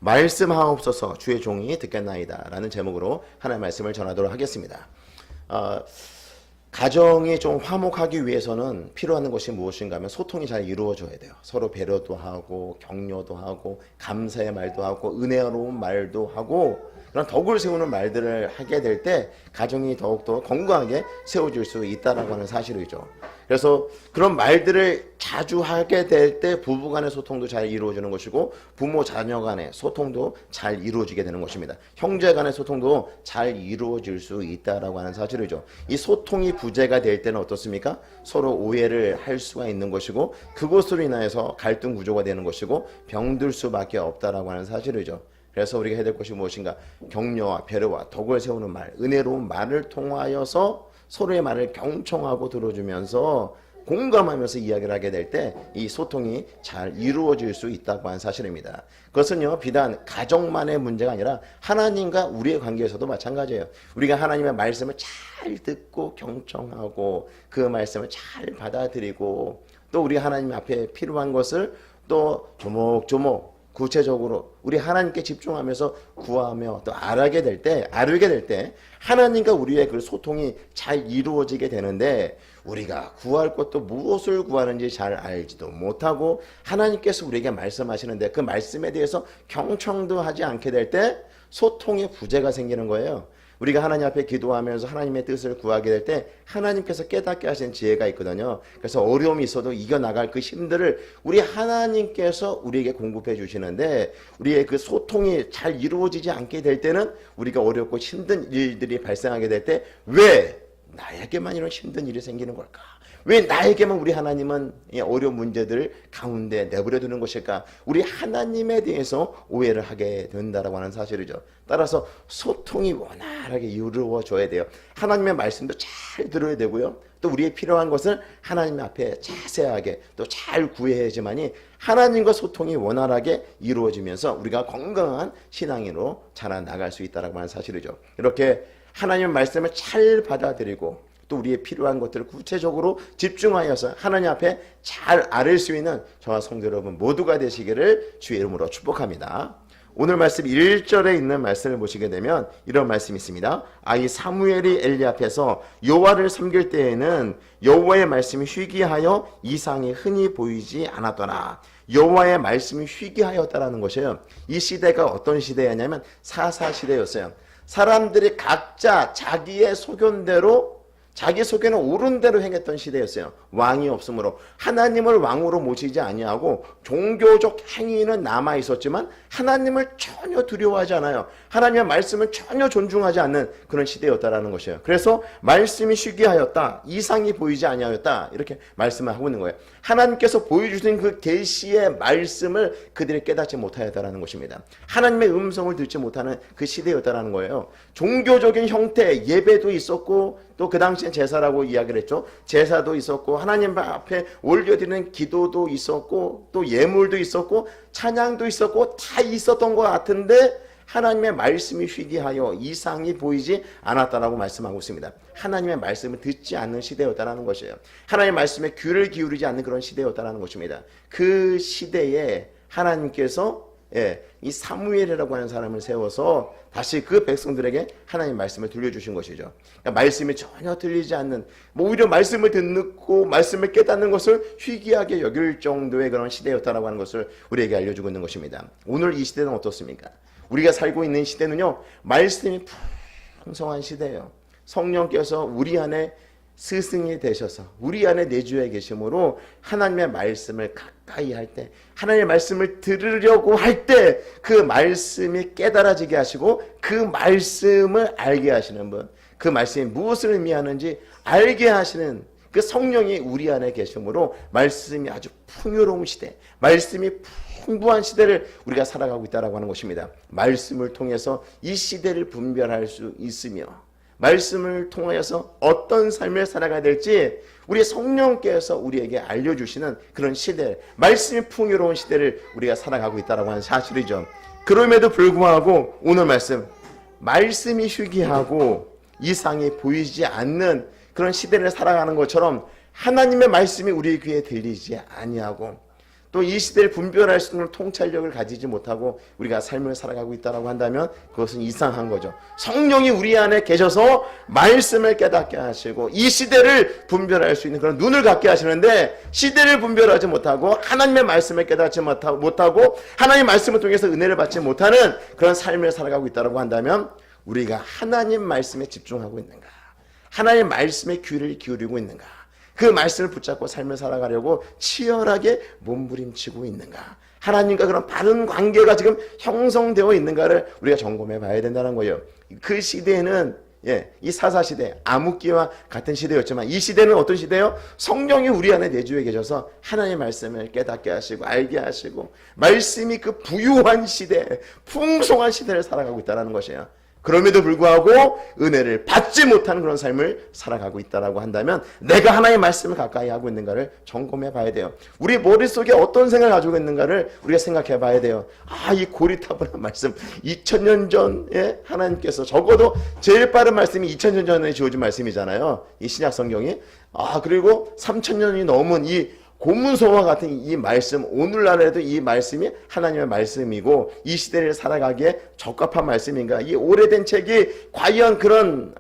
말씀하옵소서 주의 종이 듣겠나이다 라는 제목으로 하나님의 말씀을 전하도록 하겠습니다. 가정이 좀 화목하기 위해서는 필요한 것이 무엇인가 하면 소통이 잘 이루어져야 돼요. 서로 배려도 하고 격려도 하고 감사의 말도 하고 은혜로운 말도 하고 그런 덕을 세우는 말들을 하게 될 때 가정이 더욱더 건강하게 세워질 수 있다는 하는 사실이죠. 그래서 그런 말들을 자주 하게 될 때 부부 간의 소통도 잘 이루어지는 것이고 부모 자녀 간의 소통도 잘 이루어지게 되는 것입니다. 형제 간의 소통도 잘 이루어질 수 있다라고 하는 사실이죠. 이 소통이 부재가 될 때는 어떻습니까? 서로 오해를 할 수가 있는 것이고 그것으로 인하여서 갈등 구조가 되는 것이고 병들 수밖에 없다라고 하는 사실이죠. 그래서 우리가 해야 될 것이 무엇인가? 격려와 배려와 덕을 세우는 말, 은혜로운 말을 통하여서 서로의 말을 경청하고 들어주면서 공감하면서 이야기를 하게 될 때 이 소통이 잘 이루어질 수 있다고 하는 사실입니다. 그것은요 비단 가정만의 문제가 아니라 하나님과 우리의 관계에서도 마찬가지예요. 우리가 하나님의 말씀을 잘 듣고 경청하고 그 말씀을 잘 받아들이고 또 우리 하나님 앞에 필요한 것을 또 조목조목 구체적으로 우리 하나님께 집중하면서 구하며 또 알게 될 때 하나님과 우리의 그 소통이 잘 이루어지게 되는데 우리가 구할 것도 무엇을 구하는지 잘 알지도 못하고 하나님께서 우리에게 말씀하시는데 그 말씀에 대해서 경청도 하지 않게 될 때 소통의 부재가 생기는 거예요. 우리가 하나님 앞에 기도하면서 하나님의 뜻을 구하게 될 때 하나님께서 깨닫게 하신 지혜가 있거든요. 그래서 어려움이 있어도 이겨나갈 그 힘들을 우리 하나님께서 우리에게 공급해 주시는데 우리의 그 소통이 잘 이루어지지 않게 될 때는 우리가 어렵고 힘든 일들이 발생하게 될 때 왜 나에게만 이런 힘든 일이 생기는 걸까? 왜 나에게만 우리 하나님은 어려운 문제들 가운데 내버려 두는 것일까? 우리 하나님에 대해서 오해를 하게 된다라고 하는 사실이죠. 따라서 소통이 원활하게 이루어져야 돼요. 하나님의 말씀도 잘 들어야 되고요. 또 우리의 필요한 것을 하나님 앞에 자세하게 또 잘 구해야지만이 하나님과 소통이 원활하게 이루어지면서 우리가 건강한 신앙인으로 자라나갈 수 있다라고 하는 사실이죠. 이렇게 하나님의 말씀을 잘 받아들이고 또 우리의 필요한 것들을 구체적으로 집중하여서 하나님 앞에 잘 아를 수 있는 저와 성도 여러분 모두가 되시기를 주의 이름으로 축복합니다. 오늘 말씀 1절에 있는 말씀을 보시게 되면 이런 말씀이 있습니다. 이 사무엘이 엘리 앞에서 여호와를 섬길 때에는 여호와의 말씀이 희귀하여 이상이 흔히 보이지 않았더라. 여호와의 말씀이 희귀하였다라는 것이에요. 이 시대가 어떤 시대였냐면 사사시대였어요. 사람들이 각자 자기의 소견대로 자기 소견은 옳은 대로 행했던 시대였어요. 왕이 없으므로 하나님을 왕으로 모시지 아니하고 종교적 행위는 남아 있었지만 하나님을 전혀 두려워하지 않아요. 하나님의 말씀을 전혀 존중하지 않는 그런 시대였다라는 것이에요. 그래서 말씀이 희귀하였다, 이상이 보이지 아니하였다 이렇게 말씀을 하고 있는 거예요. 하나님께서 보여주신 그 계시의 말씀을 그들이 깨닫지 못하였다라는 것입니다. 하나님의 음성을 듣지 못하는 그 시대였다라는 거예요. 종교적인 형태 예배도 있었고 또 그 당시엔 제사라고 이야기를 했죠. 제사도 있었고 하나님 앞에 올려드리는 기도도 있었고 또 예물도 있었고 찬양도 있었고 다 있었던 것 같은데 하나님의 말씀이 희귀하여 이상이 보이지 않았다라고 말씀하고 있습니다. 하나님의 말씀을 듣지 않는 시대였다라는 것이에요. 하나님의 말씀에 귀를 기울이지 않는 그런 시대였다라는 것입니다. 그 시대에 하나님께서 이 사무엘이라고 하는 사람을 세워서 다시 그 백성들에게 하나님의 말씀을 들려주신 것이죠. 그러니까 말씀이 전혀 들리지 않는 오히려 말씀을 듣고 말씀을 깨닫는 것을 희귀하게 여길 정도의 그런 시대였다라고 하는 것을 우리에게 알려주고 있는 것입니다. 오늘 이 시대는 어떻습니까? 우리가 살고 있는 시대는요 말씀이 풍성한 시대예요. 성령께서 우리 안에 스승이 되셔서 우리 안에 내주해 계심으로 하나님의 말씀을 가까이 할 때 하나님의 말씀을 들으려고 할 때 그 말씀이 깨달아지게 하시고 그 말씀을 알게 하시는 분, 그 말씀이 무엇을 의미하는지 알게 하시는 그 성령이 우리 안에 계심으로 말씀이 아주 풍요로운 시대, 말씀이 풍부한 시대를 우리가 살아가고 있다고 하는 것입니다. 말씀을 통해서 이 시대를 분별할 수 있으며 말씀을 통하여서 어떤 삶을 살아가야 될지 우리 성령께서 우리에게 알려주시는 그런 시대, 말씀이 풍요로운 시대를 우리가 살아가고 있다고 하는 사실이죠. 그럼에도 불구하고 오늘 말씀이 희귀하고 이상이 보이지 않는 그런 시대를 살아가는 것처럼 하나님의 말씀이 우리 귀에 들리지 아니하고 또 이 시대를 분별할 수 있는 통찰력을 가지지 못하고 우리가 삶을 살아가고 있다고 한다면 그것은 이상한 거죠. 성령이 우리 안에 계셔서 말씀을 깨닫게 하시고 이 시대를 분별할 수 있는 그런 눈을 갖게 하시는데, 시대를 분별하지 못하고 하나님의 말씀을 깨닫지 못하고 하나님의 말씀을 통해서 은혜를 받지 못하는 그런 삶을 살아가고 있다고 한다면 우리가 하나님 말씀에 집중하고 있는가, 하나님 말씀에 귀를 기울이고 있는가, 그 말씀을 붙잡고 삶을 살아가려고 치열하게 몸부림치고 있는가, 하나님과 그런 바른 관계가 지금 형성되어 있는가를 우리가 점검해 봐야 된다는 거예요. 그 시대에는 이 사사시대, 암흑기와 같은 시대였지만 이 시대는 어떤 시대예요? 성령이 우리 안에 내주에 계셔서 하나님의 말씀을 깨닫게 하시고 알게 하시고 말씀이 그 부유한 시대, 풍성한 시대를 살아가고 있다는 것이에요. 그럼에도 불구하고 은혜를 받지 못하는 그런 삶을 살아가고 있다고 한다면 내가 하나님의 말씀을 가까이 하고 있는가를 점검해 봐야 돼요. 우리 머릿속에 어떤 생각을 가지고 있는가를 우리가 생각해 봐야 돼요. 이 고리타분한 말씀, 2000년 전에 하나님께서, 적어도 제일 빠른 말씀이 2000년 전에 지어진 말씀이잖아요, 이 신약 성경이. 그리고 3000년이 넘은 이 고문서와 같은 이 말씀, 오늘날에도 이 말씀이 하나님의 말씀이고 이 시대를 살아가기에 적합한 말씀인가, 이 오래된 책이 과연 그런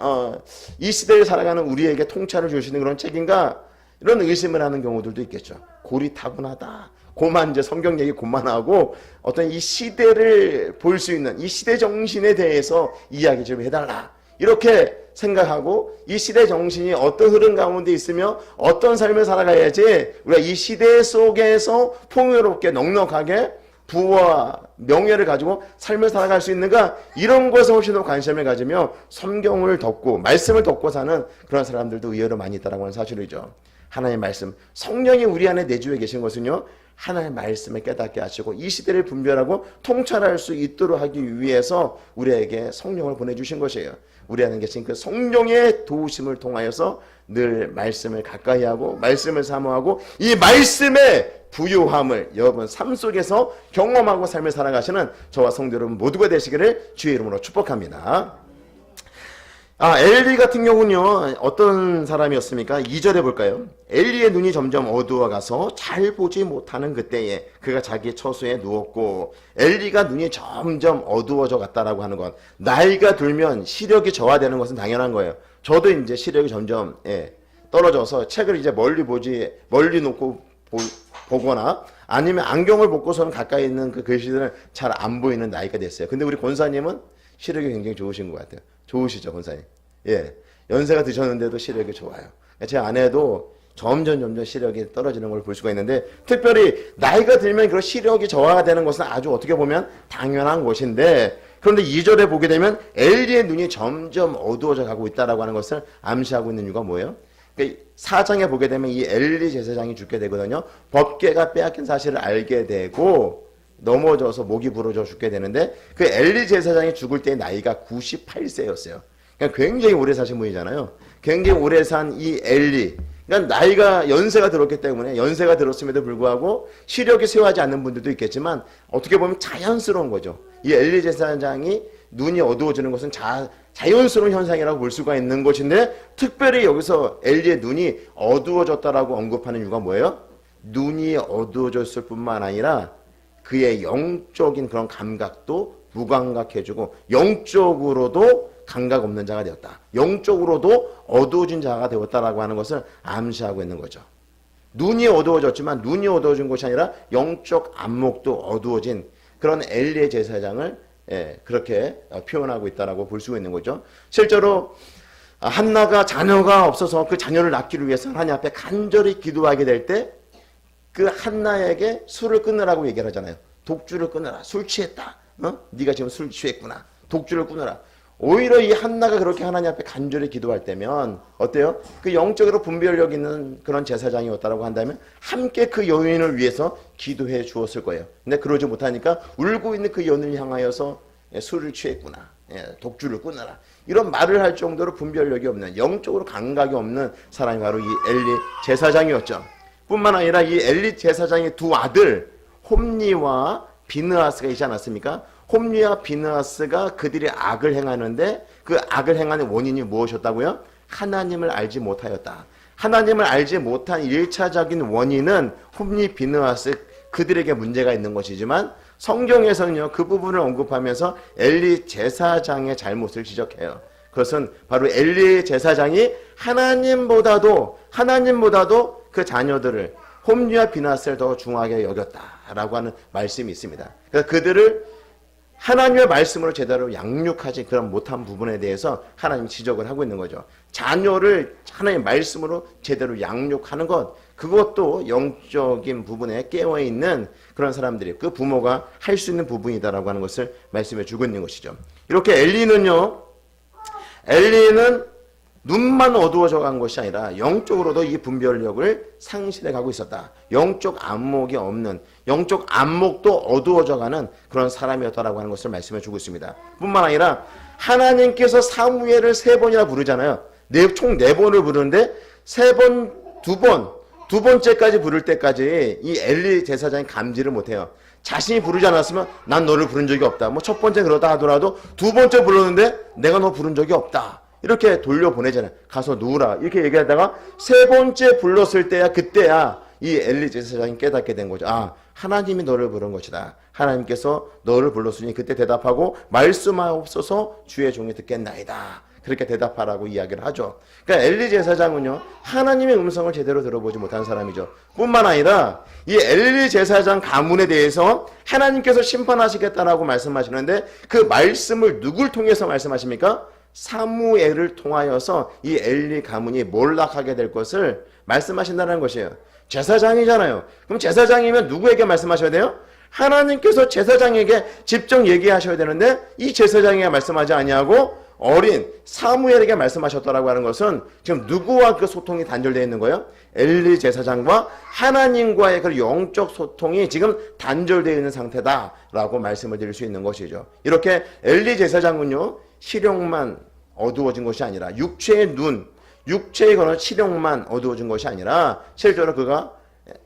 이 시대를 살아가는 우리에게 통찰을 주시는 그런 책인가, 이런 의심을 하는 경우들도 있겠죠. 고리타분하다, 이제 성경 얘기 그만하고 어떤 이 시대를 볼 수 있는 이 시대 정신에 대해서 이야기 좀 해달라, 이렇게 생각하고 이 시대 정신이 어떤 흐름 가운데 있으며 어떤 삶을 살아가야지 우리가 이 시대 속에서 풍요롭게 넉넉하게 부와 명예를 가지고 삶을 살아갈 수 있는가, 이런 것에 훨씬 더 관심을 가지며 성경을 덮고 말씀을 덮고 사는 그런 사람들도 의외로 많이 있다는 건 사실이죠. 하나님의 말씀, 성령이 우리 안에 내주에 계신 것은요, 하나님의 말씀을 깨닫게 하시고 이 시대를 분별하고 통찰할 수 있도록 하기 위해서 우리에게 성령을 보내주신 것이에요. 우리 안에 계신 그 성령의 도우심을 통하여서 늘 말씀을 가까이 하고 말씀을 사모하고 이 말씀의 부요함을 여러분 삶 속에서 경험하고 삶을 살아가시는 저와 성도 여러분 모두가 되시기를 주의 이름으로 축복합니다. 엘리 같은 경우는요, 어떤 사람이었습니까? 2절에 볼까요? 엘리의 눈이 점점 어두워가서 잘 보지 못하는 그때에 그가 자기 처소에 누웠고, 엘리가 눈이 점점 어두워져 갔다라고 하는 건, 나이가 들면 시력이 저하되는 것은 당연한 거예요. 저도 이제 시력이 점점 떨어져서 책을 이제 멀리 놓고 보거나 아니면 안경을 벗고서는 가까이 있는 그 글씨들은 잘 안 보이는 나이가 됐어요. 근데 우리 권사님은 시력이 굉장히 좋으신 것 같아요. 좋으시죠, 권사님? 연세가 드셨는데도 시력이 좋아요. 제 아내도 점점 시력이 떨어지는 걸 볼 수가 있는데, 특별히 나이가 들면 그런 시력이 저하가 되는 것은 아주 어떻게 보면 당연한 것인데, 그런데 2절에 보게 되면 엘리의 눈이 점점 어두워져 가고 있다라고 하는 것을 암시하고 있는 이유가 뭐예요? 4장에 보게 되면 이 엘리 제사장이 죽게 되거든요. 법궤가 빼앗긴 사실을 알게 되고 넘어져서 목이 부러져 죽게 되는데, 그 엘리 제사장이 죽을 때 나이가 98세였어요. 그러니까 굉장히 오래 사신 분이잖아요. 굉장히 오래 산 이 엘리, 그러니까 나이가 연세가 들었기 때문에, 연세가 들었음에도 불구하고 시력이 쇠하지 않는 분들도 있겠지만 어떻게 보면 자연스러운 거죠. 이 엘리 제사장이 눈이 어두워지는 것은 자연스러운 현상이라고 볼 수가 있는 것인데, 특별히 여기서 엘리의 눈이 어두워졌다라고 언급하는 이유가 뭐예요? 눈이 어두워졌을 뿐만 아니라 그의 영적인 그런 감각도 무감각해지고 영적으로도 감각 없는 자가 되었다, 영적으로도 어두워진 자가 되었다라고 하는 것을 암시하고 있는 거죠. 눈이 어두워졌지만 눈이 어두워진 것이 아니라 영적 안목도 어두워진 그런 엘리의 제사장을 그렇게 표현하고 있다라고 볼 수가 있는 거죠. 실제로 한나가 자녀가 없어서 그 자녀를 낳기를 위해서 하나님 앞에 간절히 기도하게 될 때 그 한나에게 술을 끊으라고 얘기를 하잖아요. 독주를 끊어라. 술 취했다. 네가 지금 술 취했구나. 독주를 끊어라. 오히려 이 한나가 그렇게 하나님 앞에 간절히 기도할 때면 어때요? 그 영적으로 분별력 있는 그런 제사장이었다라고 한다면 함께 그 여인을 위해서 기도해 주었을 거예요. 근데 그러지 못하니까 울고 있는 그 여인을 향하여서 술을 취했구나, 독주를 끊어라, 이런 말을 할 정도로 분별력이 없는, 영적으로 감각이 없는 사람이 바로 이 엘리 제사장이었죠. 뿐만 아니라 이 엘리 제사장의 두 아들 홈리와 비느하스가 있지 않았습니까? 홈리와 비느하스가 그들이 악을 행하는데 그 악을 행하는 원인이 무엇이었다고요? 하나님을 알지 못하였다. 하나님을 알지 못한 1차적인 원인은 홈리 비느하스 그들에게 문제가 있는 것이지만 성경에서는요 그 부분을 언급하면서 엘리 제사장의 잘못을 지적해요. 그것은 바로 엘리 제사장이 하나님보다도 그 자녀들을 홈리와 비나스를 더 중하게 여겼다라고 하는 말씀이 있습니다. 그래서 그들을 하나님의 말씀으로 제대로 양육하지 그런 못한 부분에 대해서 하나님이 지적을 하고 있는 거죠. 자녀를 하나님의 말씀으로 제대로 양육하는 것, 그것도 영적인 부분에 깨어있는 그런 사람들이 그 부모가 할 수 있는 부분이다라고 하는 것을 말씀해 주고 있는 것이죠. 이렇게 엘리는 눈만 어두워져 간 것이 아니라 영적으로도 이 분별력을 상실해 가고 있었다. 영적 안목이 없는, 영적 안목도 어두워져 가는 그런 사람이었다라고 하는 것을 말씀해 주고 있습니다. 뿐만 아니라 하나님께서 사무엘을 3번이나 부르잖아요. 총 4번을 부르는데 두 번째까지 부를 때까지 이 엘리 제사장이 감지를 못해요. 자신이 부르지 않았으면 난 너를 부른 적이 없다. 뭐 첫 번째 그러다 하더라도 두 번째 불렀는데 내가 너 부른 적이 없다. 이렇게 돌려보내잖아요. 가서 누우라. 이렇게 얘기하다가 3번째 불렀을 때야, 그때야 이 엘리 제사장이 깨닫게 된 거죠. 아, 하나님이 너를 부른 것이다. 하나님께서 너를 불렀으니 그때 대답하고 말씀하옵소서 주의 종이 듣겠나이다. 그렇게 대답하라고 이야기를 하죠. 그러니까 엘리 제사장은요, 하나님의 음성을 제대로 들어보지 못한 사람이죠. 뿐만 아니라 이 엘리 제사장 가문에 대해서 하나님께서 심판하시겠다라고 말씀하시는데 그 말씀을 누굴 통해서 말씀하십니까? 사무엘을 통하여서 이 엘리 가문이 몰락하게 될 것을 말씀하신다는 것이에요. 제사장이잖아요. 그럼 제사장이면 누구에게 말씀하셔야 돼요? 하나님께서 제사장에게 직접 얘기하셔야 되는데 이 제사장에게 말씀하지 아니하고 어린 사무엘에게 말씀하셨다라고 하는 것은 지금 누구와 그 소통이 단절되어 있는 거예요? 엘리 제사장과 하나님과의 그 영적 소통이 지금 단절되어 있는 상태다라고 말씀을 드릴 수 있는 것이죠. 이렇게 엘리 제사장은요, 시력만 어두워진 것이 아니라 육체의 눈, 육체의 그런 시력만 어두워진 것이 아니라 실제로 그가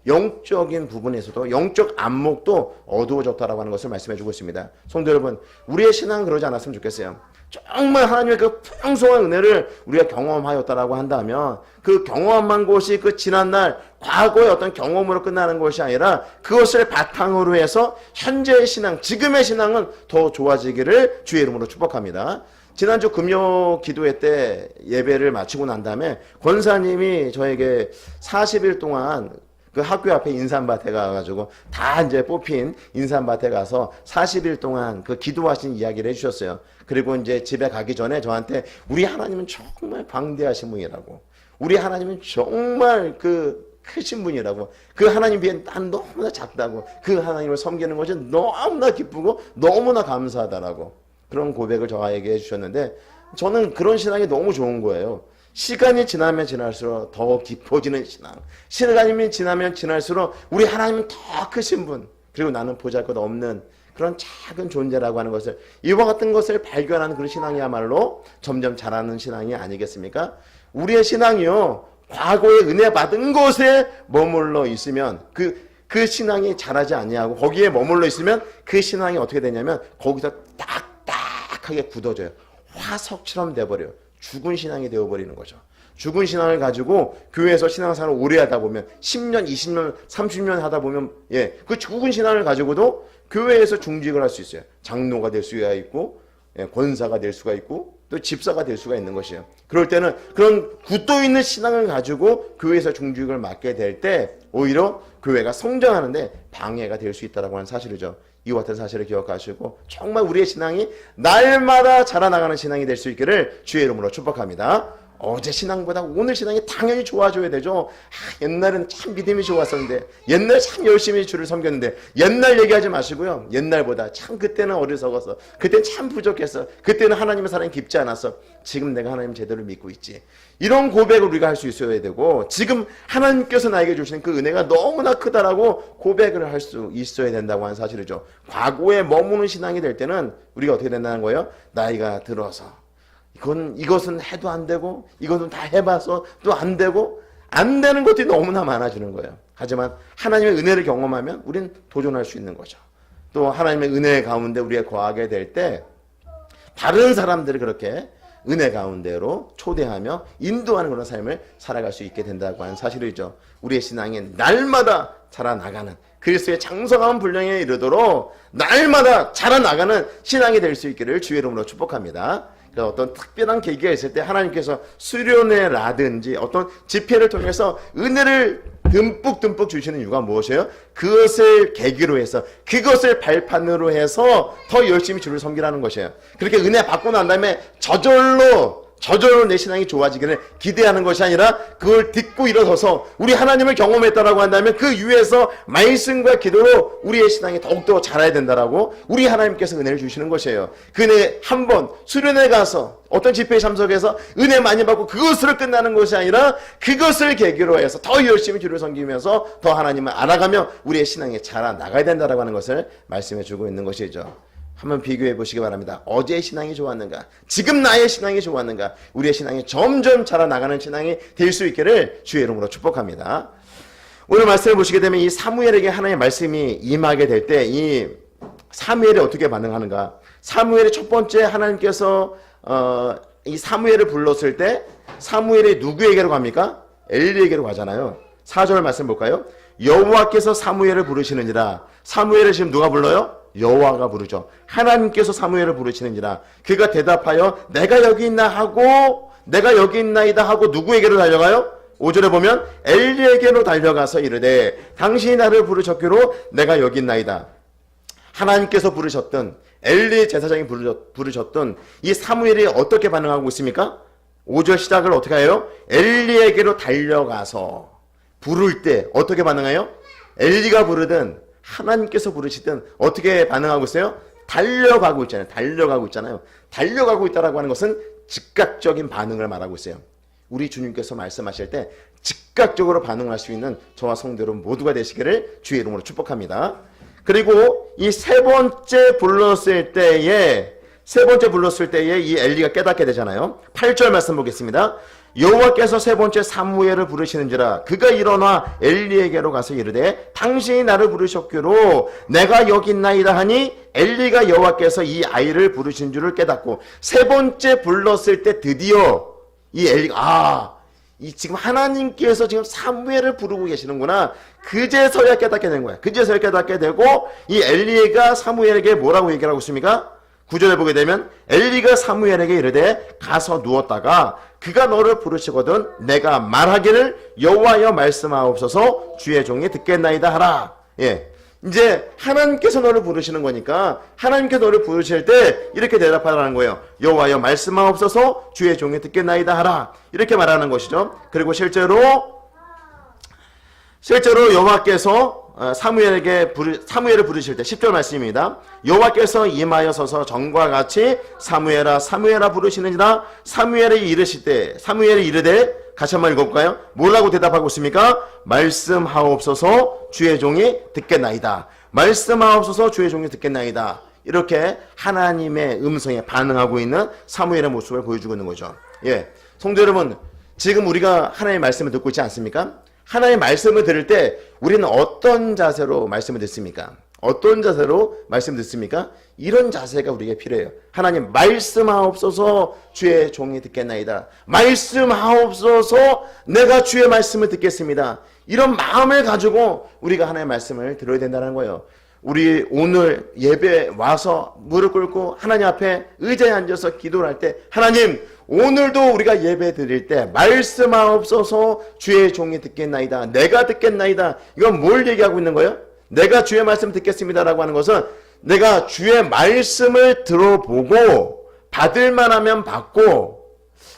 영적인 부분에서도 영적 안목도 어두워졌다라고 하는 것을 말씀해 주고 있습니다. 성도 여러분, 우리의 신앙은 그러지 않았으면 좋겠어요. 정말 하나님의 그 풍성한 은혜를 우리가 경험하였다라고 한다면 그 경험한 것이 그 지난날 과거의 어떤 경험으로 끝나는 것이 아니라 그것을 바탕으로 해서 현재의 신앙, 지금의 신앙은 더 좋아지기를 주의 이름으로 축복합니다. 지난주 금요 기도회 때 예배를 마치고 난 다음에 권사님이 저에게 40일 동안 그 학교 앞에 인삼밭에 가가지고 다 이제 뽑힌 인삼밭에 가서 40일 동안 그 기도하신 이야기를 해주셨어요. 그리고 이제 집에 가기 전에 저한테 우리 하나님은 정말 방대하신 분이라고, 우리 하나님은 정말 그 크신 분이라고, 그 하나님 비해 난 너무나 작다고, 그 하나님을 섬기는 것이 너무나 기쁘고 너무나 감사하다라고 그런 고백을 저에게 해주셨는데 저는 그런 신앙이 너무 좋은 거예요. 시간이 지나면 지날수록 더 깊어지는 신앙, 시간이 지나면 지날수록 우리 하나님은 더 크신 분, 그리고 나는 보잘것없는 그런 작은 존재라고 하는 것을, 이와 같은 것을 발견하는 그런 신앙이야말로 점점 자라는 신앙이 아니겠습니까? 우리의 신앙이요, 과거에 은혜 받은 곳에 머물러 있으면 그 신앙이 자라지 아니하고 거기에 머물러 있으면 그 신앙이 어떻게 되냐면 거기서 딱딱하게 굳어져요. 화석처럼 돼버려요. 죽은 신앙이 되어버리는 거죠. 죽은 신앙을 가지고 교회에서 신앙생활을 오래 하다 보면 10년, 20년, 30년 하다 보면 그 죽은 신앙을 가지고도 교회에서 중직을 할 수 있어요. 장로가 될 수가 있고 권사가 될 수가 있고 또 집사가 될 수가 있는 것이에요. 그럴 때는 그런 굳어있는 신앙을 가지고 교회에서 중직을 맡게 될 때 오히려 교회가 성장하는데 방해가 될 수 있다는 하는 사실이죠. 이와 같은 사실을 기억하시고 정말 우리의 신앙이 날마다 자라나가는 신앙이 될 수 있기를 주의 이름으로 축복합니다. 어제 신앙보다 오늘 신앙이 당연히 좋아져야 되죠. 옛날은 참 믿음이 좋았었는데, 옛날 참 열심히 주를 섬겼는데, 옛날 얘기하지 마시고요. 옛날보다 참 그때는 어리석어서, 그때는 참 부족했어, 그때는 하나님의 사랑이 깊지 않았어, 지금 내가 하나님 제대로 믿고 있지, 이런 고백을 우리가 할 수 있어야 되고, 지금 하나님께서 나에게 주시는 그 은혜가 너무나 크다라고 고백을 할 수 있어야 된다고 하는 사실이죠. 과거에 머무는 신앙이 될 때는 우리가 어떻게 된다는 거예요? 나이가 들어서 이것은 해도 안 되고, 이것은 다 해봐서 또 안 되고, 안 되는 것들이 너무나 많아지는 거예요. 하지만 하나님의 은혜를 경험하면 우리는 도전할 수 있는 거죠. 또 하나님의 은혜 가운데 우리가 거하게 될 때 다른 사람들이 그렇게 은혜 가운데로 초대하며 인도하는 그런 삶을 살아갈 수 있게 된다고 하는 사실이죠. 우리의 신앙이 날마다 자라나가는, 그리스도의 장성한 분량에 이르도록 날마다 자라나가는 신앙이 될 수 있기를 주의 이름으로 축복합니다. 그래서 어떤 특별한 계기가 있을 때 하나님께서 수련회라든지 어떤 집회를 통해서 은혜를 듬뿍 주시는 이유가 무엇이에요? 그것을 계기로 해서, 그것을 발판으로 해서 더 열심히 주를 섬기라는 것이에요. 그렇게 은혜 받고 난 다음에 저절로 내 신앙이 좋아지기를 기대하는 것이 아니라 그걸 딛고 일어서서 우리 하나님을 경험했다라고 한다면 그 위에서 말씀과 기도로 우리의 신앙이 더욱더 자라야 된다라고 우리 하나님께서 은혜를 주시는 것이에요. 그 은혜 한번 수련회 가서 어떤 집회에 참석해서 은혜 많이 받고 그것으로 끝나는 것이 아니라 그것을 계기로 해서 더 열심히 주를 섬기면서 더 하나님을 알아가며 우리의 신앙이 자라나가야 된다라고 하는 것을 말씀해 주고 있는 것이죠. 한번 비교해 보시기 바랍니다. 어제의 신앙이 좋았는가? 지금 나의 신앙이 좋았는가? 우리의 신앙이 점점 자라나가는 신앙이 될 수 있기를 주의 이름으로 축복합니다. 오늘 말씀을 보시게 되면 이 사무엘에게 하나님의 말씀이 임하게 될 때 이 사무엘이 어떻게 반응하는가? 사무엘이 첫 번째 하나님께서 이 사무엘을 불렀을 때 사무엘이 누구에게로 갑니까? 엘리에게로 가잖아요. 4절 말씀 볼까요? 여호와께서 사무엘을 부르시느니라. 사무엘을 지금 누가 불러요? 여호와가 부르죠. 하나님께서 사무엘을 부르시는지라. 그가 대답하여 내가 여기 있나 하고 내가 여기 있나이다 하고 누구에게로 달려가요? 5절에 보면 엘리에게로 달려가서 이르되 당신이 나를 부르셨기로 내가 여기 있나이다. 하나님께서 부르셨던 엘리 제사장이 부르셨던 이 사무엘이 어떻게 반응하고 있습니까? 5절 시작을 어떻게 해요? 엘리에게로 달려가서 부를 때 어떻게 반응해요? 엘리가 부르든 하나님께서 부르시든 어떻게 반응하고 있어요? 달려가고 있잖아요. 달려가고 있다라고 하는 것은 즉각적인 반응을 말하고 있어요. 우리 주님께서 말씀하실 때 즉각적으로 반응할 수 있는 저와 성도 여러분 모두가 되시기를 주의 이름으로 축복합니다. 그리고 이 세 번째 불렀을 때에 이 엘리가 깨닫게 되잖아요. 8절 말씀 보겠습니다. 여호와께서 세 번째 사무엘을 부르시는지라. 그가 일어나 엘리에게로 가서 이르되 당신이 나를 부르셨기로 내가 여기 있나이다 하니 엘리가 여호와께서 이 아이를 부르신 줄을 깨닫고 세 번째 불렀을 때 드디어 이 엘리가 이 지금 하나님께서 지금 사무엘을 부르고 계시는구나. 그제서야 깨닫게 된 거야. 그제서야 깨닫게 되고 이 엘리가 사무엘에게 뭐라고 얘기를 하고 있습니까? 9절에 보게 되면 엘리가 사무엘에게 이르되 가서 누웠다가 그가 너를 부르시거든 내가 말하기를 여호와여 말씀하옵소서 주의 종이 듣겠나이다 하라. 예, 이제 하나님께서 너를 부르시는 거니까 하나님께서 너를 부르실 때 이렇게 대답하라는 거예요. 여호와여 말씀하옵소서 주의 종이 듣겠나이다 하라. 이렇게 말하는 것이죠. 그리고 실제로 여호와께서 사무엘을 부르실 때 10절 말씀입니다. 여호와께서 임하여 서서 전과 같이 사무엘아 사무엘아 부르시느니라. 사무엘이 이르되 같이 한번 읽어볼까요? 뭐라고 대답하고 있습니까? 말씀하옵소서 주의 종이 듣겠나이다. 말씀하옵소서 주의 종이 듣겠나이다. 이렇게 하나님의 음성에 반응하고 있는 사무엘의 모습을 보여주고 있는 거죠. 예, 성도 여러분, 지금 우리가 하나님의 말씀을 듣고 있지 않습니까? 하나님의 말씀을 들을 때 우리는 어떤 자세로 말씀을 듣습니까? 어떤 자세로 말씀 듣습니까? 이런 자세가 우리에게 필요해요. 하나님 말씀하옵소서 주의 종이 듣겠나이다. 말씀하옵소서 내가 주의 말씀을 듣겠습니다. 이런 마음을 가지고 우리가 하나님의 말씀을 들어야 된다는 거예요. 우리 오늘 예배 와서 무릎 꿇고 하나님 앞에 의자에 앉아서 기도를 할 때 하나님 오늘도 우리가 예배 드릴 때 말씀하옵소서 주의 종이 듣겠나이다. 내가 듣겠나이다. 이건 뭘 얘기하고 있는 거예요? 내가 주의 말씀 듣겠습니다라고 하는 것은 내가 주의 말씀을 들어보고 받을만 하면 받고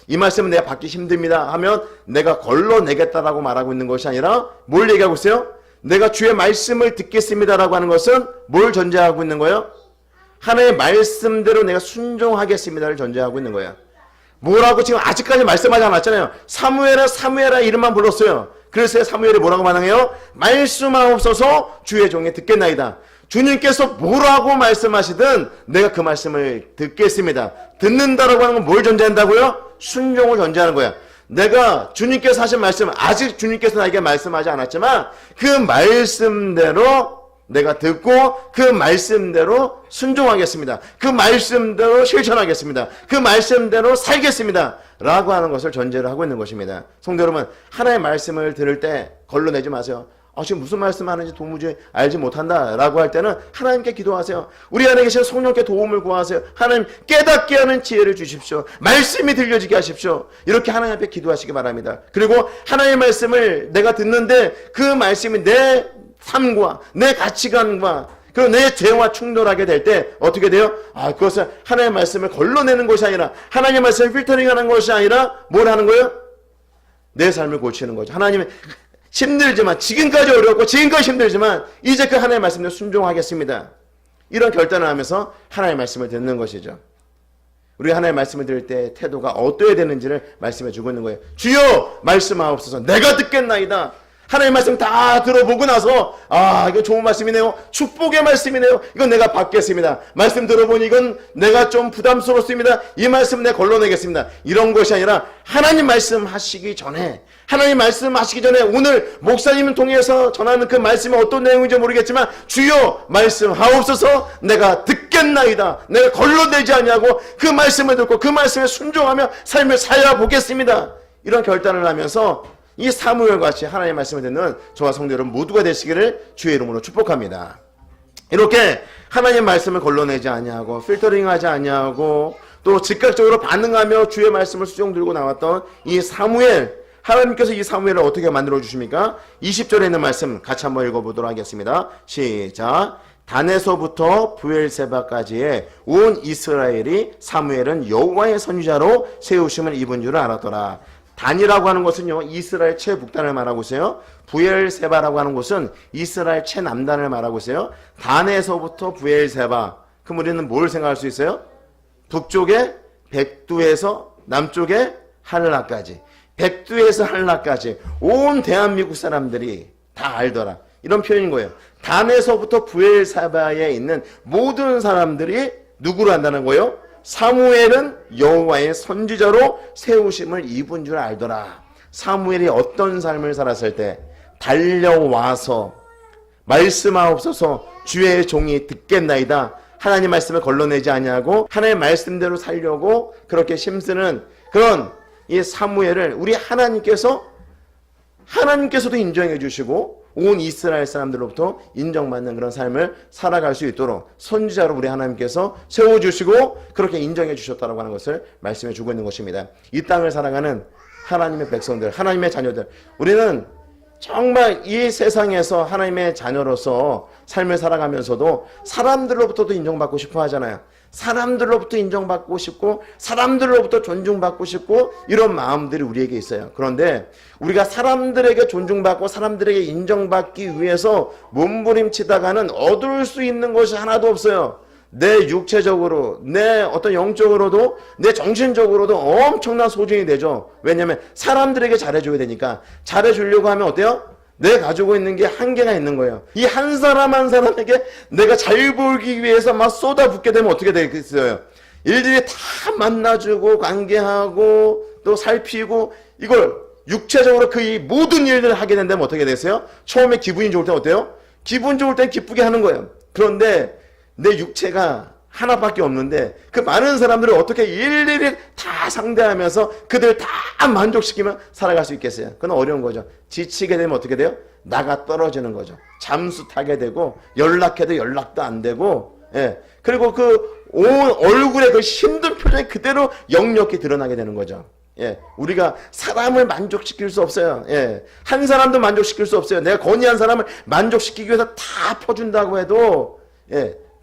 이 말씀은 내가 받기 힘듭니다 하면 내가 걸러내겠다라고 말하고 있는 것이 아니라 뭘 얘기하고 있어요? 내가 주의 말씀을 듣겠습니다라고 하는 것은 뭘 전제하고 있는 거예요? 하나님의 말씀대로 내가 순종하겠습니다를 전제하고 있는 거예요. 뭐라고 지금 아직까지 말씀하지 않았잖아요. 사무엘아 이름만 불렀어요. 그래서 사무엘이 뭐라고 반응해요? 말씀하옵소서 주의 종이 듣겠나이다. 주님께서 뭐라고 말씀하시든 내가 그 말씀을 듣겠습니다. 듣는다라고 하는 건 뭘 전제한다고요? 순종을 전제하는 거야. 내가 주님께서 하신 말씀, 아직 주님께서 나에게 말씀하지 않았지만 그 말씀대로 내가 듣고 그 말씀대로 순종하겠습니다. 그 말씀대로 실천하겠습니다. 그 말씀대로 살겠습니다. 라고 하는 것을 전제로 하고 있는 것입니다. 성도 여러분, 하나의 말씀을 들을 때 걸러내지 마세요. 지금 무슨 말씀하는지 도무지 알지 못한다 라고 할 때는 하나님께 기도하세요. 우리 안에 계신 성령께 도움을 구하세요. 하나님 깨닫게 하는 지혜를 주십시오. 말씀이 들려지게 하십시오. 이렇게 하나님 앞에 기도하시기 바랍니다. 그리고 하나님의 말씀을 내가 듣는데 그 말씀이 내 삶과 내 가치관과 그리고 내 죄와 충돌하게 될 때 어떻게 돼요? 그것은 하나님의 말씀을 걸러내는 것이 아니라 하나님의 말씀을 필터링하는 것이 아니라 뭘 하는 거예요? 내 삶을 고치는 거죠. 하나님의 힘들지만 지금까지 어렵고 지금까지 힘들지만 이제 그 하나님의 말씀에 순종하겠습니다. 이런 결단을 하면서 하나님의 말씀을 듣는 것이죠. 우리가 하나님의 말씀을 들을 때 태도가 어떠해야 되는지를 말씀해 주고 있는 거예요. 주여 말씀하옵소서. 내가 듣겠나이다. 하나님의 말씀 다 들어보고 나서 이거 좋은 말씀이네요. 축복의 말씀이네요. 이건 내가 받겠습니다. 말씀 들어보니 이건 내가 좀 부담스럽습니다. 이 말씀 내가 걸러내겠습니다. 이런 것이 아니라 하나님 말씀하시기 전에 하나님 말씀하시기 전에 오늘 목사님을 통해서 전하는 그 말씀이 어떤 내용인지 모르겠지만 주여 말씀하옵소서. 내가 듣겠나이다. 내가 걸러내지 아니하고 그 말씀을 듣고 그 말씀에 순종하며 삶을 살아보겠습니다. 이런 결단을 하면서 이 사무엘 같이 하나님의 말씀을 듣는 저와 성도 여러분 모두가 되시기를 주의 이름으로 축복합니다. 이렇게 하나님의 말씀을 걸러내지 아니하고 필터링하지 아니하고 또 즉각적으로 반응하며 주의 말씀을 수종 들고 나왔던 이 사무엘, 하나님께서 이 사무엘을 어떻게 만들어 주십니까? 20절에 있는 말씀 같이 한번 읽어보도록 하겠습니다. 시작. 단에서부터 부엘세바까지의 온 이스라엘이 사무엘은 여호와의 선지자로 세우심을 입은 줄을 알았더라. 단이라고 하는 것은요, 이스라엘 최북단을 말하고 있어요. 부엘세바라고 하는 곳은 이스라엘 최남단을 말하고 있어요. 단에서부터 부엘세바. 그럼 우리는 뭘 생각할 수 있어요? 북쪽에 백두에서 남쪽에 한라까지, 백두에서 한라까지 온 대한민국 사람들이 다 알더라. 이런 표현인 거예요. 단에서부터 부엘세바에 있는 모든 사람들이 누구를 안다는 거예요? 사무엘은 여호와의 선지자로 세우심을 입은 줄 알더라. 사무엘이 어떤 삶을 살았을 때 달려와서 말씀하옵소서 주의 종이 듣겠나이다. 하나님 말씀을 걸러내지 아니하고 하나님의 말씀대로 살려고 그렇게 힘쓰는 그런 이 사무엘을 우리 하나님께서도 인정해 주시고 온 이스라엘 사람들로부터 인정받는 그런 삶을 살아갈 수 있도록 선지자로 우리 하나님께서 세워주시고 그렇게 인정해 주셨다고 하는 것을 말씀해 주고 있는 것입니다. 이 땅을 살아가는 하나님의 백성들, 하나님의 자녀들, 우리는 정말 이 세상에서 하나님의 자녀로서 삶을 살아가면서도 사람들로부터도 인정받고 싶어 하잖아요. 사람들로부터 인정받고 싶고 사람들로부터 존중받고 싶고 이런 마음들이 우리에게 있어요. 그런데 우리가 사람들에게 존중받고 사람들에게 인정받기 위해서 몸부림치다가는 얻을 수 있는 것이 하나도 없어요. 내 육체적으로, 내 어떤 영적으로도, 내 정신적으로도 엄청난 소진이 되죠. 왜냐하면 사람들에게 잘해줘야 되니까. 잘해주려고 하면 어때요? 내가 가지고 있는 게 한계가 있는 거예요. 이 한 사람 한 사람에게 내가 잘 보이기 위해서 막 쏟아붓게 되면 어떻게 되겠어요? 일일이 다 만나주고 관계하고 또 살피고 이걸 육체적으로 그 이 모든 일들을 하게 된다면 어떻게 되세요? 처음에 기분이 좋을 때 어때요? 기분 좋을 땐 기쁘게 하는 거예요. 그런데 내 육체가 하나밖에 없는데 그 많은 사람들을 어떻게 일일이 다 상대하면서 그들 다 만족시키면 살아갈 수 있겠어요? 그건 어려운 거죠. 지치게 되면 어떻게 돼요? 나가 떨어지는 거죠. 잠수 타게 되고 연락해도 연락도 안 되고 그리고 그 온 얼굴에 그 힘든 표정이 그대로 역력히 드러나게 되는 거죠. 우리가 사람을 만족시킬 수 없어요. 한 사람도 만족시킬 수 없어요. 내가 건의한 사람을 만족시키기 위해서 다 퍼준다고 해도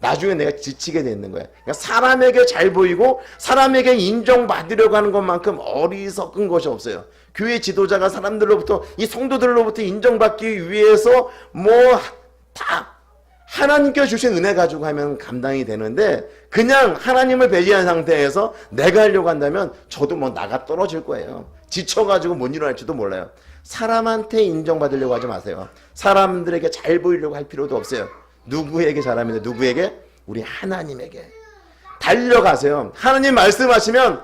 나중에 내가 지치게 되는 거야. 그러니까 사람에게 잘 보이고 사람에게 인정받으려고 하는 것만큼 어리석은 것이 없어요. 교회 지도자가 사람들로부터 이 성도들로부터 인정받기 위해서 다 하나님께 주신 은혜 가지고 하면 감당이 되는데 그냥 하나님을 배제한 상태에서 내가 하려고 한다면 저도 나가 떨어질 거예요. 지쳐가지고 못 일어날지도 몰라요. 사람한테 인정받으려고 하지 마세요. 사람들에게 잘 보이려고 할 필요도 없어요. 누구에게 잘합니다. 누구에게? 우리 하나님에게 달려가세요. 하나님 말씀하시면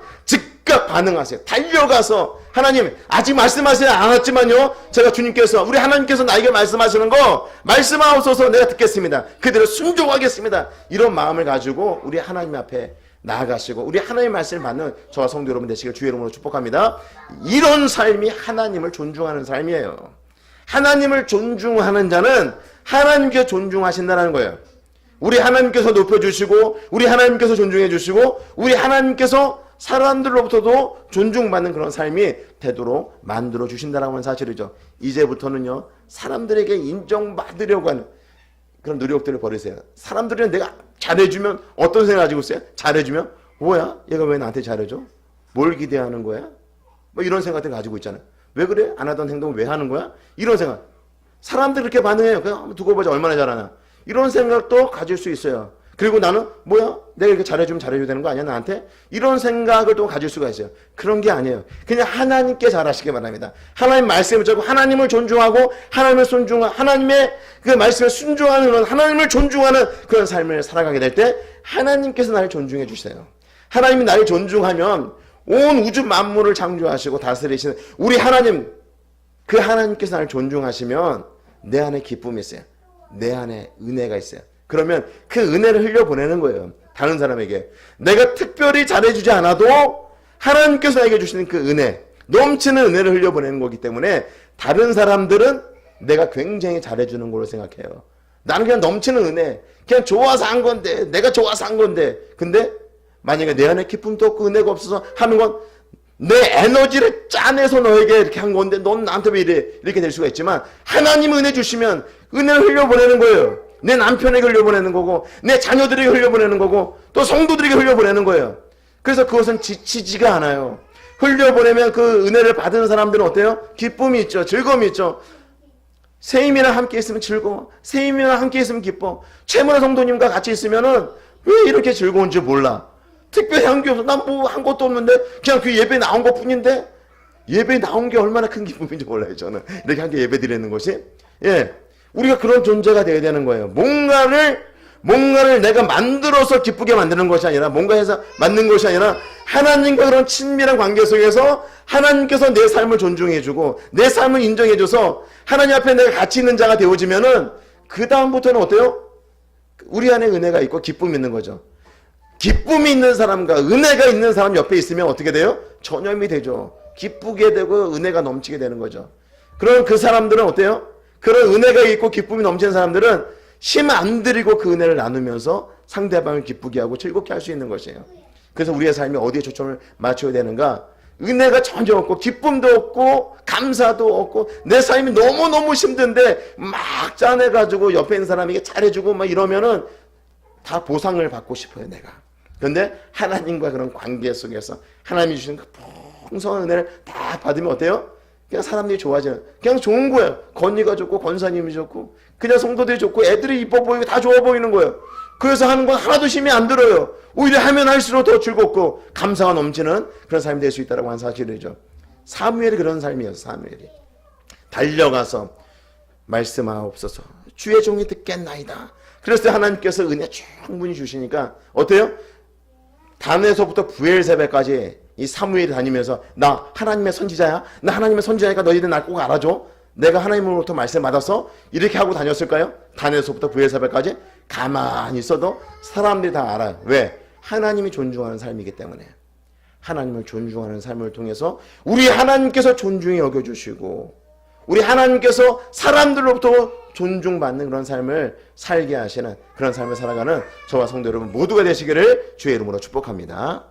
즉각 반응하세요. 달려가서 하나님 아직 말씀하시지 않았지만요, 제가 주님께서 우리 하나님께서 나에게 말씀하시는 거 말씀하옵소서, 내가 듣겠습니다. 그대로 순종하겠습니다. 이런 마음을 가지고 우리 하나님 앞에 나아가시고 우리 하나님의 말씀을 받는 저와 성도 여러분 되시길 주의 이름으로 축복합니다. 이런 삶이 하나님을 존중하는 삶이에요. 하나님을 존중하는 자는 하나님께서 존중하신다는 거예요. 우리 하나님께서 높여주시고 우리 하나님께서 존중해 주시고 우리 하나님께서 사람들로부터도 존중받는 그런 삶이 되도록 만들어 주신다는 건 사실이죠. 이제부터는요, 사람들에게 인정받으려고 하는 그런 노력들을 버리세요. 사람들은 내가 잘해주면 어떤 생각 가지고 있어요? 잘해주면 뭐야? 얘가 왜 나한테 잘해줘? 뭘 기대하는 거야? 뭐 이런 생각들 가지고 있잖아요. 왜 그래? 안 하던 행동을 왜 하는 거야? 이런 생각. 사람들 그렇게 반응해요. 그냥 한번 두고 보자, 얼마나 잘하나. 이런 생각도 가질 수 있어요. 그리고 나는 뭐야? 내가 이렇게 잘해주면 잘해줘야 되는 거 아니야 나한테? 이런 생각을 또 가질 수가 있어요. 그런 게 아니에요. 그냥 하나님께 잘하시기 바랍니다. 하나님 말씀을 듣고 하나님을 존중하고 하나님을 존중하고 하나님의 그 말씀에 순종하는 그런 하나님을 존중하는 그런 삶을 살아가게 될 때 하나님께서 나를 존중해 주세요. 하나님이 나를 존중하면 온 우주 만물을 창조하시고 다스리시는 우리 하나님, 그 하나님께서 나를 존중하시면 내 안에 기쁨이 있어요. 내 안에 은혜가 있어요. 그러면 그 은혜를 흘려보내는 거예요. 다른 사람에게. 내가 특별히 잘해주지 않아도 하나님께서 나에게 주시는 그 은혜, 넘치는 은혜를 흘려보내는 거기 때문에 다른 사람들은 내가 굉장히 잘해주는 걸로 생각해요. 나는 그냥 넘치는 은혜, 그냥 좋아서 한 건데, 내가 좋아서 한 건데, 근데 만약에 내 안에 기쁨도 없고 은혜가 없어서 하는 건 내 에너지를 짜내서 너에게 이렇게 한 건데 넌 나한테 왜 이래? 이렇게 될 수가 있지만 하나님 은혜 주시면 은혜를 흘려보내는 거예요. 내 남편에게 흘려보내는 거고 내 자녀들에게 흘려보내는 거고 또 성도들에게 흘려보내는 거예요. 그래서 그것은 지치지가 않아요. 흘려보내면 그 은혜를 받은 사람들은 어때요? 기쁨이 있죠. 즐거움이 있죠. 세임이랑 함께 있으면 즐거워. 세임이랑 함께 있으면 기뻐. 최문화 성도님과 같이 있으면은 왜 이렇게 즐거운지 몰라. 특별히 한 게 없어. 난 뭐 한 것도 없는데 그냥 그 예배 나온 것 뿐인데 예배 나온 게 얼마나 큰 기쁨인지 몰라요. 저는 이렇게 함께 예배 드리는 것이. 예, 우리가 그런 존재가 되어야 되는 거예요. 뭔가를 내가 만들어서 기쁘게 만드는 것이 아니라 뭔가 해서 만든 것이 아니라 하나님과 그런 친밀한 관계 속에서 하나님께서 내 삶을 존중해주고 내 삶을 인정해줘서 하나님 앞에 내가 가치 있는 자가 되어지면은 그 다음부터는 어때요? 우리 안에 은혜가 있고 기쁨이 있는 거죠. 기쁨이 있는 사람과 은혜가 있는 사람 옆에 있으면 어떻게 돼요? 전염이 되죠. 기쁘게 되고 은혜가 넘치게 되는 거죠. 그럼 그 사람들은 어때요? 그런 은혜가 있고 기쁨이 넘치는 사람들은 힘 안 들이고 그 은혜를 나누면서 상대방을 기쁘게 하고 즐겁게 할 수 있는 것이에요. 그래서 우리의 삶이 어디에 초점을 맞춰야 되는가? 은혜가 전혀 없고 기쁨도 없고 감사도 없고 내 삶이 너무너무 힘든데 막 짜내가지고 옆에 있는 사람에게 잘해주고 막 이러면은 다 보상을 받고 싶어요, 내가. 그런데 하나님과 그런 관계 속에서 하나님이 주시는 그 풍성한 은혜를 다 받으면 어때요? 그냥 사람들이 좋아지는, 그냥 좋은 거예요. 건의가 좋고 권사님이 좋고 그냥 성도들이 좋고 애들이 이뻐 보이고 다 좋아 보이는 거예요. 그래서 하는 건 하나도 힘이 안 들어요. 오히려 하면 할수록 더 즐겁고 감사가 넘치는 그런 삶이 될 수 있다고 하는 사실이죠. 사무엘이 그런 삶이었어요. 사무엘이 달려가서 말씀하옵소서, 주의 종이 듣겠나이다. 그래서 하나님께서 은혜 충분히 주시니까 어때요? 단에서부터 부엘세바까지 이 사무엘이 다니면서 나 하나님의 선지자야? 나 하나님의 선지자니까 너희들 날 꼭 알아줘? 내가 하나님으로부터 말씀 받아서 이렇게 하고 다녔을까요? 단에서부터 부엘세바까지 가만히 있어도 사람들이 다 알아요. 왜? 하나님이 존중하는 삶이기 때문에. 하나님을 존중하는 삶을 통해서 우리 하나님께서 존중히 여겨주시고 우리 하나님께서 사람들로부터 존중받는 그런 삶을 살게 하시는 그런 삶을 살아가는 저와 성도 여러분 모두가 되시기를 주의 이름으로 축복합니다.